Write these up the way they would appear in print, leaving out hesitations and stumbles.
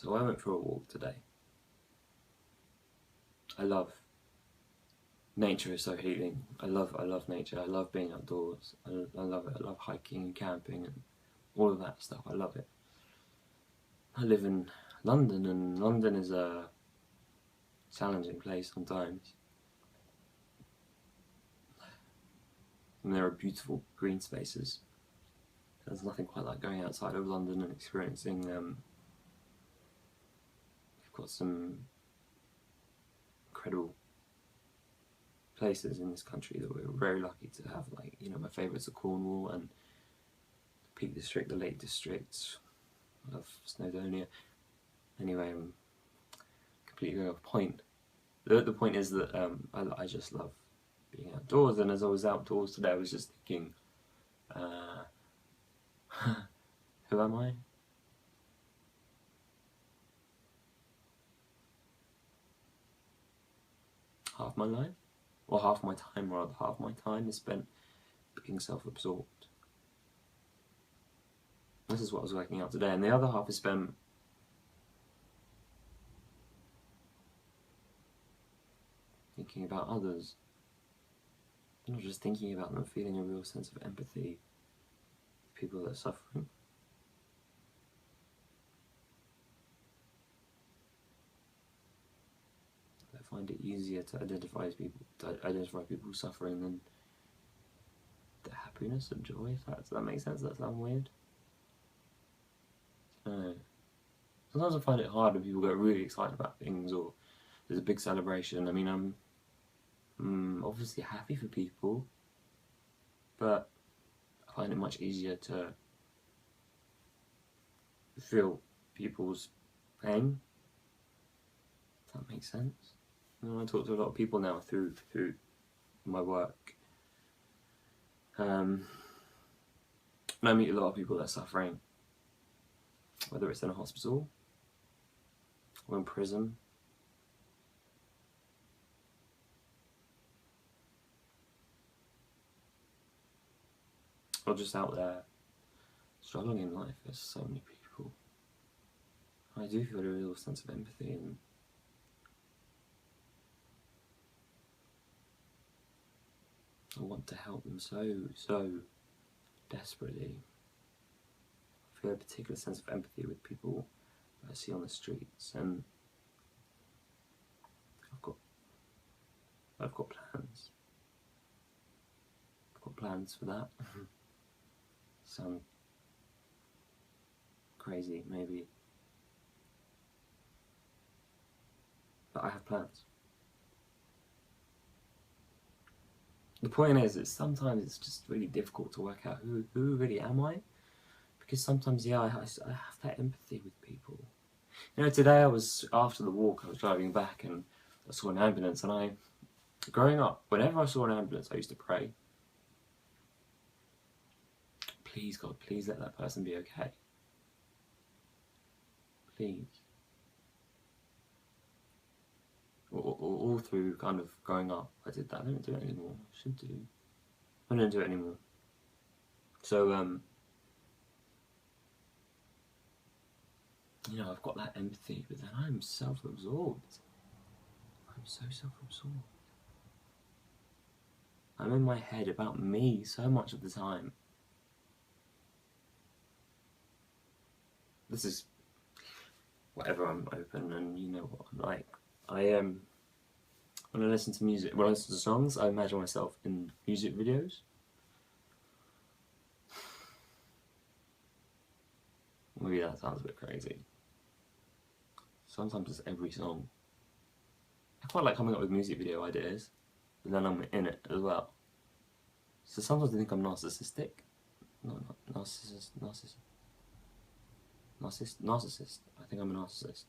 So I went for a walk today. I love nature is so healing. I love nature. I love being outdoors. I love it. I love hiking and camping and all of that stuff. I love it. I live in London, and London is a challenging place sometimes. And there are beautiful green spaces. There's nothing quite like going outside of London and experiencing. We've got some incredible places in this country that we're very lucky to have. Like, you know, my favourites are Cornwall and the Peak District, the Lake District. I love Snowdonia. Anyway, I'm completely going off point. The point is that I just love being outdoors, and as I was outdoors today, I was just thinking, who am I? Half my life, or half my time rather, half my time is spent being self-absorbed. This is what I was working out today, and the other half is spent thinking about others. Not just thinking about them, feeling a real sense of empathy for people that are suffering. I find it easier to identify people suffering than their happiness and joy, if that makes sense. That sounds weird. Sometimes I find it hard when people get really excited about things or there's a big celebration. I mean, I'm obviously happy for people, but I find it much easier to feel people's pain. If that makes sense. You know, I talk to a lot of people now through my work. And I meet a lot of people that are suffering, whether it's in a hospital or in prison. Or just out there struggling in life. There's so many people. I do feel a real sense of empathy, and I want to help them so desperately. I feel a particular sense of empathy with people that I see on the streets, and I've got plans. I've got plans for that. Sound crazy, maybe, but I have plans. The point is that sometimes it's just really difficult to work out who really am I, because sometimes, yeah, I have that empathy with people. You know, today after the walk, I was driving back and I saw an ambulance, and growing up, whenever I saw an ambulance, I used to pray, please God, please let that person be okay. Please. All through kind of growing up, I did that. I don't do it anymore. I should do. I don't do it anymore. So, you know, I've got that empathy, but then I'm self-absorbed. I'm so self-absorbed. I'm in my head about me so much of the time. This is whatever, I'm open, and you know what I'm like. When I listen to music, when I listen to songs, I imagine myself in music videos. Maybe that sounds a bit crazy. Sometimes it's every song. I quite like coming up with music video ideas, but then I'm in it as well. So sometimes I think I'm narcissistic. No, not narcissist. Narcissist. I think I'm a narcissist.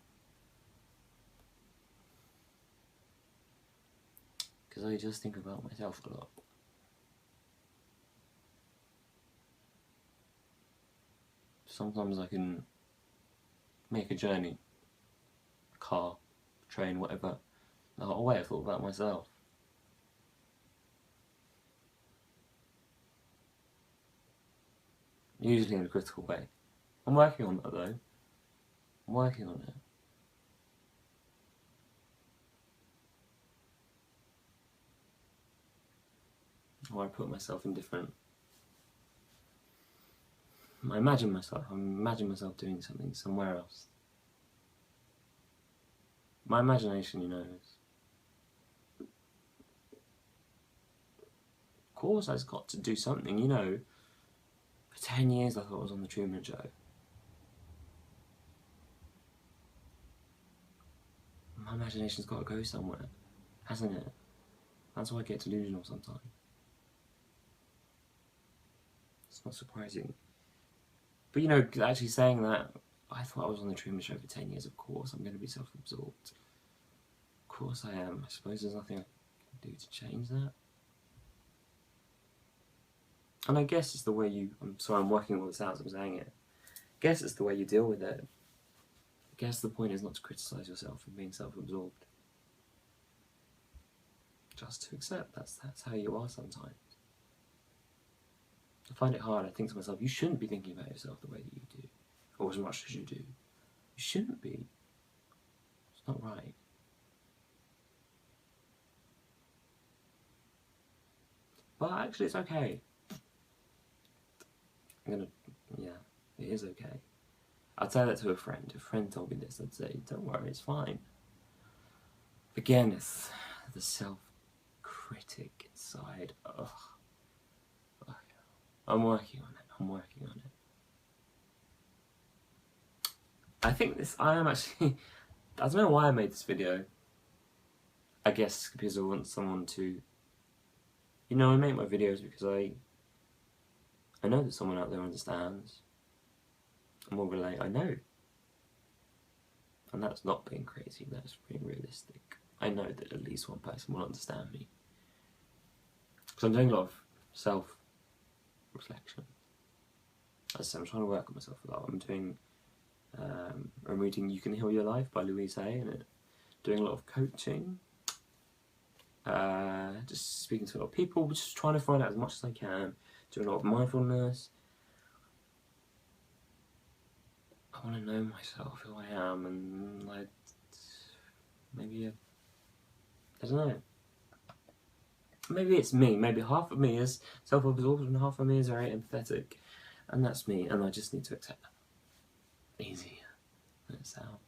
Because I just think about myself a lot. Sometimes I can make a journey, car, train, whatever, the whole way I thought about myself. Usually in a critical way. I'm working on that though. I'm working on it. or I put myself in different. I imagine myself doing something somewhere else. My imagination, you know, of course I've got to do something, you know. For 10 years I thought I was on the Truman Show. My imagination's got to go somewhere, hasn't it? That's why I get delusional sometimes. It's not surprising. But you know, actually saying that, I thought I was on the Truman Show for 10 years, of course I'm going to be self-absorbed. Of course I am. I suppose there's nothing I can do to change that. And I guess it's the way you... I'm sorry, I'm working all this out as I'm saying it. I guess it's the way you deal with it. I guess the point is not to criticise yourself for being self-absorbed. Just to accept that's how you are sometimes. I find it hard. I think to myself, you shouldn't be thinking about yourself the way that you do, or as much as you do. You shouldn't be. It's not right. But actually, it's okay. Yeah, it is okay. I'd say that to a friend. If a friend told me this, I'd say, don't worry, it's fine. Again, it's the self-critic side. Ugh. I'm working on it. I think I am actually... I don't know why I made this video. I guess because I want someone to... You know, I make my videos because I know that someone out there understands and will relate. I know. And that's not being crazy, that's being realistic. I know that at least one person will understand me. Because I'm doing a lot of self-reflection. As I said, I'm trying to work on myself a lot. I'm doing... I'm reading You Can Heal Your Life by Louise Hay, and doing a lot of coaching. Just speaking to a lot of people, just trying to find out as much as I can. Doing a lot of mindfulness. I want to know myself, who I am, and like maybe I don't know. Maybe it's me. Maybe half of me is self-absorbed and half of me is very empathetic, and that's me. And I just need to accept that. Easy. That's how.